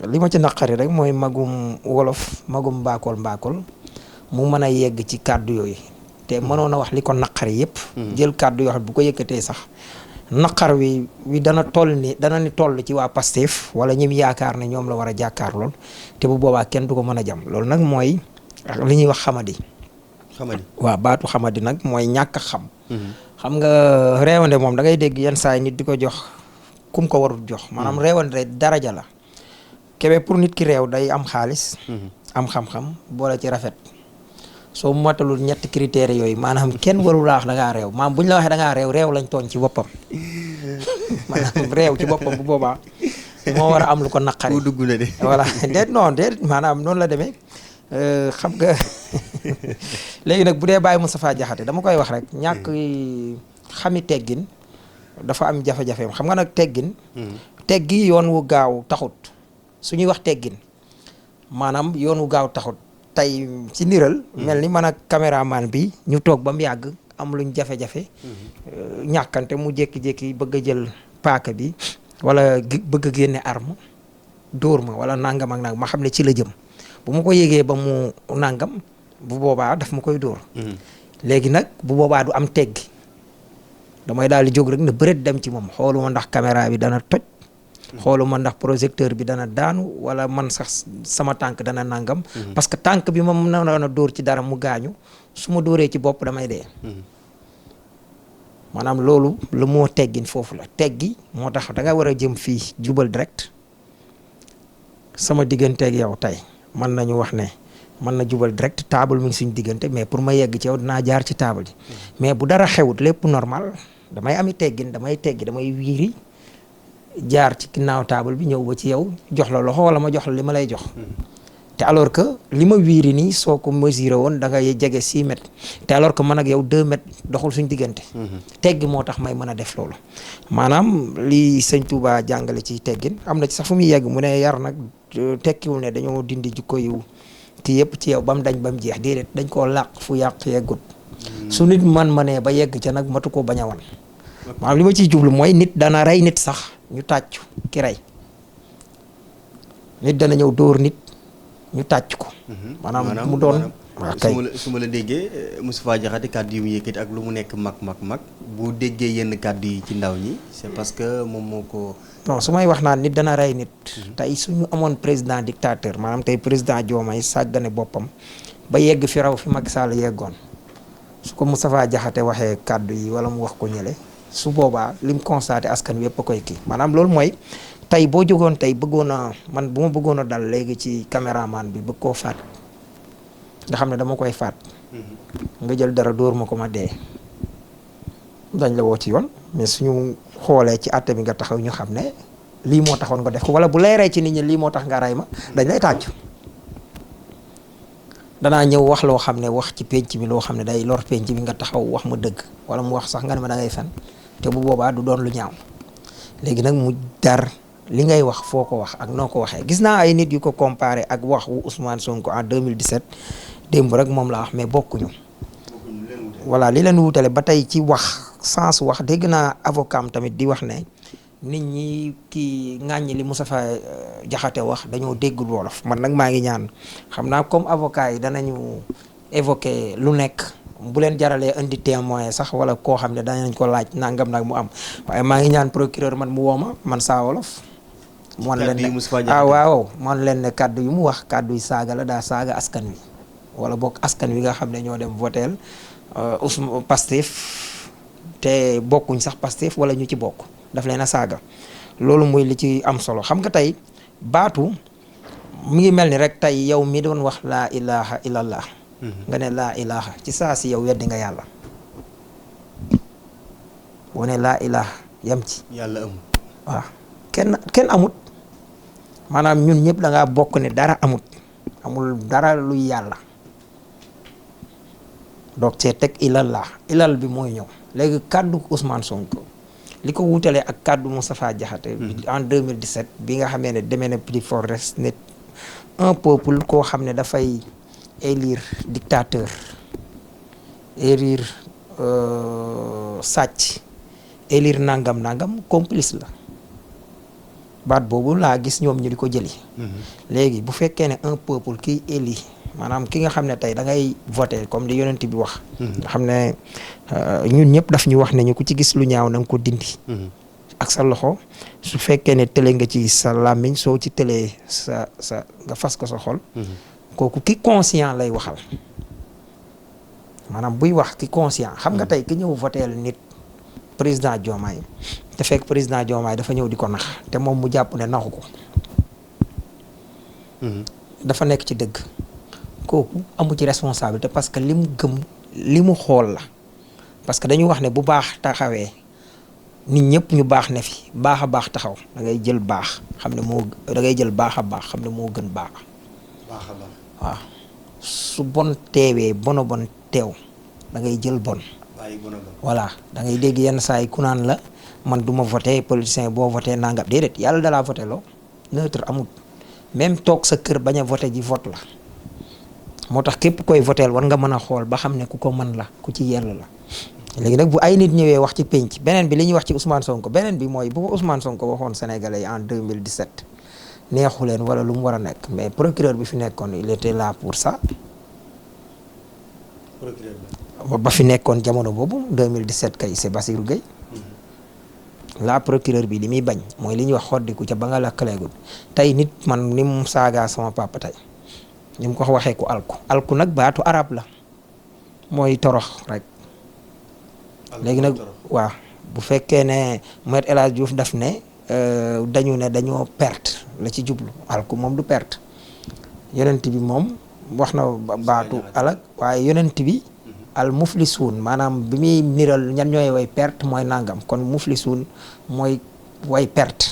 li ma ci naqari rek mooy magum wolof magum mbaakol mu mën a yegg ci kàddu yooyu te mënoon a wax li ko naqari yëpp. jël kàddu yoo xam bu ko yëkkatee sax naqar wi dana ni toll ci waa Pastef wala ñim yaakaar ne ñoom la war a jàkkaar lool te bu boobaa kenn du ko mën a jam loolu nag mooy li ñuy wax xamadi. waaw baatu xamadi nag mooy ñàkk a xam. xam nga réewande moom da ngay dégg yenn saa yi nit di ko jox kum ko warul jox. maanaam réewande daraja la. kebe pour nit ki réew day am xaalis. am xam-xam boole ci rafet. soo matalul ñetti critères yooyu maanaam kenn warul laa wax da ngaa réew maanaam bu ñu la waxee da ngaa réew lañ tooñ ci boppam maanaam réew ci boppam bu boobaa moo war a am lu ko naqari. dugg na de. voilà déet maanaam noonu la demee xam nga léegi nag bu dee Baye Moustapha Diakhaté dama koy wax rek ñàkk xami teggin dafa am jafe-jafeem xam nga nag teggin. teggi yoon wu gaaw taxut su ñuy wax teggin maanaam yoon wu gaaw taxut. tey ci niral mel ni man ak caméraman bi ñu toog ba mu yàgg am luñ jafe-jafe ñàkkante mu jékki-jékki bëgg a jël paaka bi wala bëgg a génne arme dóor ma wala nangam ak nangam ma xam ne ci la jëm bu ma ko yégee ba mu nangam bu boobaa daf ma koy dóor léegi nag bu boobaa du am teggi damay daal di jóg rek ne bëreet dem ci moom xooluma ndax caméra bi dana toj xooluma ndax projecteur bi dana daanu wala man sax sama tànk dana nangam. parce que tànk bi ma mën na dóor ci dara mu gaañu su ma dóoree ci bopp damay dee. maanaam loolu lu moo teggin foofu la teggi moo tax da nga war a jëm fii jubal direct sama digganteeg yow tey mën nañu wax ne mën na jubal direct table mi ngi suñu diggante mais pour ma yegg ci yow dinaa jaar ci table ji. mais bu dara xewut lépp normal damay ami teggin damay wiiri. jaar ci ginnaaw taabal bi ñëw ba ci yow jox la loxo wala ma jox la li ma lay jox te alors que li ma wiiri nii soo ko mesuré woon da ngay jege 6 mètres te alors que man ak yow 2 mètres doxul suñ diggante teggi moo tax may mën a def loolu maanaam li sëñ Touba jàngale ci teggin am na ci sax fu muy yegg mu ne yar nag tekkiwul ne dañoo dindi jikko yu ki yëpp ci yow ba mu dañ ba mu jeex déedéet dañ koo làq fu yàq yeggut su nit man-manee ba yegg ca nag matu ko bañ a wan maanaam li ma ciy jublu mooy nit dana rey nit sax ñu tàccu ki rey nit dana ñëw dóor nit ñu tàcc ko. maanaam mu doon. waaw kay su ma la déggee Moustapha Diakhaté kàddu yu mu yëkkati ak lu mu nekk mag bu déggee yenn kàddu yi ci ndaw ñi c'est parce que moom moo ko. non su may wax naan nit dana rey nit. tey suñu amoon président dictateur maanaam tey président Diomaye sàggane boppam ba yegg fi raw fi Macky Sall yeggoon su ko Moustapha Diakhaté waxee kàddu yi wala mu wax ko ñële. su boobaa lim constaté askan wi yëpp a koy kii maanaam loolu mooy tey boo jógoon tey bëggoon a man bu ma bëggoon a dal léegi ci caméraman bi bëgg koo faat nga xam ne dama koy faat nga jël dara dóor ma ko ma dee dañ la woo ci yoon mais suñu xoolee ci àtte bi nga taxaw ñu xam ne lii moo taxoon nga def ko wala bu lay rey ci nit ñi lii moo tax nga rey ma dañ lay tàccu danaa ñëw wax loo xam ne wax ci penc bi loo xam ne day lor penc bi nga taxaw wax ma dëgg wala mu wax sax nga ne ma da ngay fen te bu boobaa du doon lu ñaaw léegi nag mu dar li ngay wax foo ko wax ak noo ko waxee gis naa ay nit yu ko comparé ak wax wu Ousmane Sonko en 2017 démb rek moom la wax mais bokkuñu. voilà li leen wutale ba tey ci wax sens wax dégg naa avocat am tamit di wax ne nit ñi kii ŋàññi li Moustapha Diakhaté wax dañoo déggul wolof man nag maa ngi ñaan xam naa comme avocat yi danañu évoquer lu nekk bu leen jaralee indi témoin sax wala koo xam ne danañ ko laaj nangam nag mu am waaye maa ngi ñaan procureur man mu wooma man saa wolof. man leen ne waaw man leen ne kàddu yu mu wax kàddu yu saaga la daa saaga askan wi wala bokk askan wi nga xam ne ñoo dem voteel Ousmane Pastef te bokkuñ sax Pastef wala ñu ci bokk daf leen a saaga loolu muy li ci am solo xam nga tey baatu mi ngi mel ni rek tey yow mi doon wax laa ilaha illallah nga ne laa ilaha ci saa si yow weddi nga yàlla boo ne laa ilaha yam ci yàlla amul waaw kenn amut maanaam ñun ñëpp da ngaa bokk ne dara amul dara luy yàlla doog cee teg ilallah ilal bi mooy ñëw léegi kàddu Ousmane Sonko li ko wutalee ak kàddu Moustapha Diakhaté en 2017 bi nga xamee ne demee na plus fort reste ne un peuple koo xam ne dafay élire dictateur élire sàcc élire nangam complice la baat boobu laa gis ñoom ñu di ko jëli. léegi bu fekkee ne un peuple qui élit maanaam ki nga xam ne tey da ngay voter comme li yonent bi wax. nga xam ne ñun ñëpp daf ñu wax ne ñu ku ci gis lu ñaaw na nga ko dindi. ak sa loxo su fekkee ne tële nga ci sa làmmiñ soo ci tëlee sa nga fas ko sa xol. kooku ki conscient lay waxal. maanaam buy wax ki conscient xam nga tey ki ñëw voteel nit président Diomaye te fekk président Diomaye dafa ñëw di ko nax te moom mu jàpp ne naxu ko. dafa nekk ci dëgg. kooku amu ci responsabilité parce que li mu gëm li mu xool la parce que dañu wax ne bu baax taxawee nit ñëpp ñu baax ne fi baax a baax taxaw da ngay jël baax xam ne moo da ngay jël baax a baax xam ne moo gën baax. baax a baax waaw su bon teewee bon teew da ngay jël bon. bàyyi bon. voilà da ngay dégg yenn saa yi ku naan la man du ma voté politicien boo voté nangam déedéet yàlla dalaa voté loo neutre amul même toog sa kër bañ a voté ji vote la. moo tax képp koy voteel war nga mën a xool ba xam ne ku ko mën la ku ci yell la léegi nag bu ay nit ñëwee wax ci penc beneen bi li ñuy wax ci Ousmane Sonko beneen bi mooy bu ko Ousmane Sonko waxoon Sénégalais yi en 2017 neexu leen wala lu mu war a nekk mais procureur bi fi nekkoon il était là pour ça. procureur ba fi nekkoon jamono boobu 2017 kay c'est Bassirou Gueye. la procureur bi li muy bañ mooy li ñuy wax xoddiku ca ba nga lakkaleegul tey nit man ni mu saagaa sama papa tey. ni mu ko waxee ku alku nag baatu arab la mooy torox rek léegi nag waaw bu fekkee ne Maître El Hadji Diouf daf ne dañu ne dañoo perte la ci jublu alku moom du perte yonent bi moom wax na baatu alak waaye yonent bi al muflisuun maanaam bi muy niral ñan ñooy way perte mooy nangam kon muflisuun mooy way perte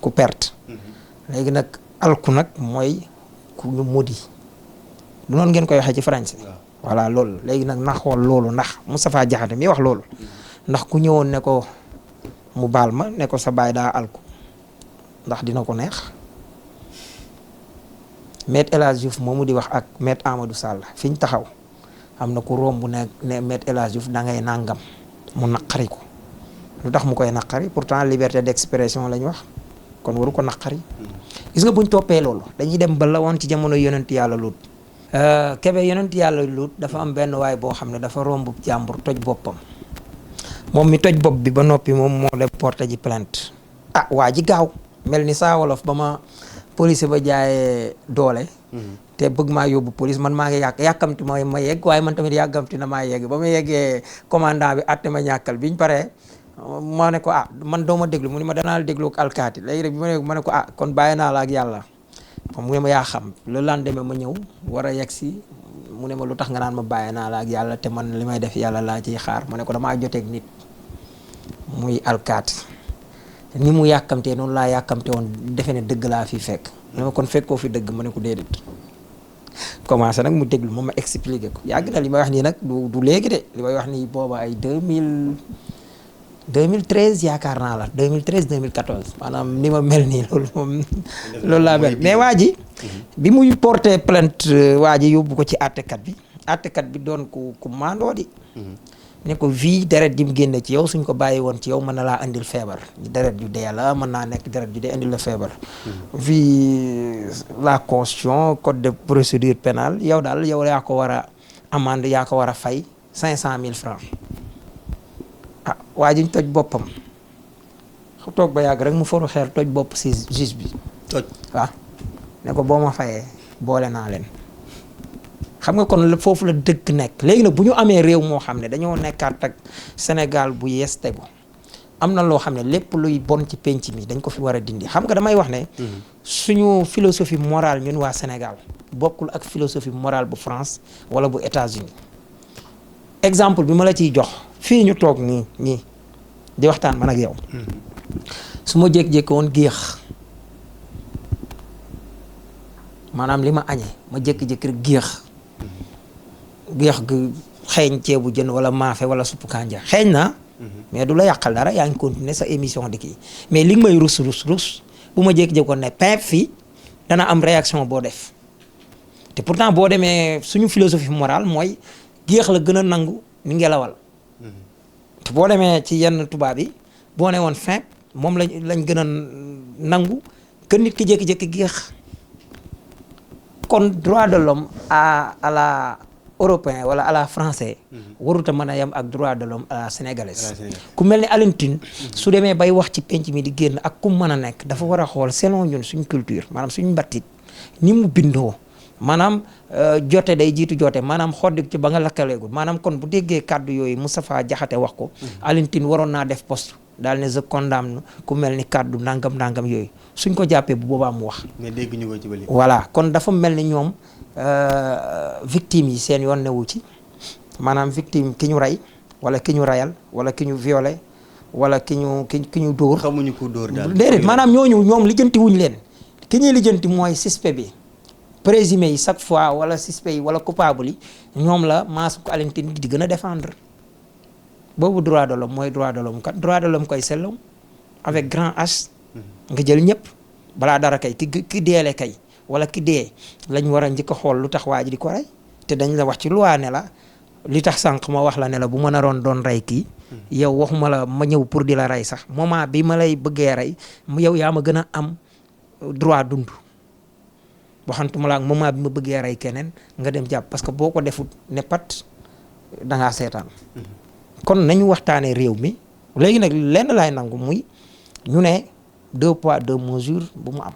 ku perte léegi nag alku nag mooy ku ñu mudi du noonu ngeen koy waxee ci français. voilà loolu léegi nag na xool loolu ndax Moustapha Diakhaté mi wax loolu ndax ku ñëwoon ne ko mu baal ma ne ko sa baay daa alku ndax dina ko neex. Maître El Hadji Diouf moomu di wax ak Maître Amadou Sall fi ñu taxaw am na ku romb ne Maître El Hadji Diouf da ngay nangam mu naqari ko lu tax mu koy naqari pourtant liberté d'expression lañ wax kon waru ko naqari. gis nga buñ toppee loolu dañuy dem ba la woon ci jamono yonent yàlla Luut kebe yonent yàlla Luut dafa am benn waay boo xam ne dafa romb jàmbur toj boppam moom mi toj bopp bi ba noppi moom moo dem porté ji plainte waa ji gaaw mel ni saa wolof ba ma police ba jaayee doole te bëgg maa yóbbu police man maa ngi yàkkamti mooy ma yegg waaye man tamit yàkkamti na maa yegg ba ma yeggee commandant bi atte ma ñàkkal biñ paree ma ne ko man doo ma déglu mu ne ma danaa la déglu ak alkaati léegi rek bi ma ne ko kon bàyyi naa la ak yàlla mu ne ma yaa xam le lendemain ma ñëw war a yegg si mu ne ma lu tax nga naan ma bàyyi naa la ak yàlla te man li may def yàlla laa ciy xaar ma ne ko damaa joteeg nit muy alkaati ni mu yàkkamtee noonu laa yàkkamte woon defe ne dëgg laa fi fekk mu ne ma kon fekkoo fi dëgg ma ne ko déedéet commencé nag mu déglu ma expliqué ko yàgg na li may wax nii nag du léegi de li may wax nii booba ay 2013 yaakaar naa la 2013 2014 maanaam ni ma mel nii loolu moom loolu laa mel mais waa ji bi muy porté plainte waa ji yóbbu ko ci àttekat bi doon ku maandoo di ne ko vie deret di mu génne ci yow suñ ko bàyyi woon ci yow mën na laa indil feebar deret ju dee la mën naa nekk deret ju dee indil la feebar vie la constitution code de procédure pénale yow daal yow yaa ko war a amende yaa ko war a fay 500 000 francs waa ji ñu toj boppam toog ba yàgg rek mu foru xeer toj bopp si juge bi toj waaw ne ko boo ma fayee boole naa leen xam nga kon foofu la dëkk nekk léegi nag bu ñu amee réew moo xam ne dañoo nekkaat ak Sénégal bu yees tegu am na loo xam ne lépp luy bon ci penc mi dañ ko fi war a dindi xam nga damay wax ne suñu philosophie morale ñun waa Sénégal bokkul ak philosophie morale bu France wala bu États-Unis exemple bi ma la ciy jox fii ñu toog nii di waxtaan man ak yow su ma jékki-jékki woon géex maanaam li ma añee ma jékki-jékki rek géex gi xeeñ ceebu jën wala maafe wala suppu kànja xeeñ na mais du la yàqal dara yaa ngi continuer sa émission di kii mais li nga may rus bu ma jékki-jékki woon ne peep fii dana am réaction boo def te pourtant boo demee suñu philosophie morale mooy géex la gën a nangu ni ngelawal te boo demee ci yenn tubaab yi boo ne woon fin moom lañ gën a nangu que nit ki jékki-jékki géex. kon droit de l'homme à la européen wala à la français waruta mën a yem ak droit de l'homme à la sénégalaise. ku mel ni Alioune Tine su demee bay wax ci penc mi di génn ak ku mën a nekk dafa war a xool selon ñun suñ culture maanaam suñ mbattit ni mu bindoo maanaam jote day jiitu jote maanaam xoddik ci ba nga lakkaleegul maanaam kon bu déggee kàddu yooyu Moustapha Diakhaté wax ko Alioune Tine waroon naa def poste daal ne je condamne ku mel ni kàddu nangam yooyu suñ ko jàppee bu boobaa mu wax. mais dégg ñu ko ci bële. voilà kon dafa mel ni ñoom victimes yi seen yoon newu ci maanaam victime ki ñu rey wala ki ñu rayal wala ki ñu violé wala ki ñu dóor. xamuñu ko dóor daal. déedéet maanaam ñoom lijjanti wuñ leen ki ñuy lijjanti mooy suspect bi présumé yi chaque fois wala suspect yi wala coupable yi ñoom la maasu ko Alioune Tine di gën a défendre. boobu droit de l'homme mooy droit de l'homme kat droit de l'homme koy sellum avec grand H nga jël ñëpp balaa dara kay ki deele kay wala ki dee lañ war a njëkk a xool lu tax waa ji di ko rey te dañ la wax ci loi ne la li tax sànq ma wax la ne la bu ma naroon doon rey kii yow waxuma la ma ñëw pour di la rey sax moment bi ma lay bëggee rey yow yaa ma gën a am droit dund waxantuma la ak moment bi ma bëggee rey keneen nga dem jàpp parce que boo ko defut ne pat dangaa seetaan kon nañu waxtaanee réew mi léegi nag lenn laay nangu muy ñu ne 2 poids 2 mesures bu mu am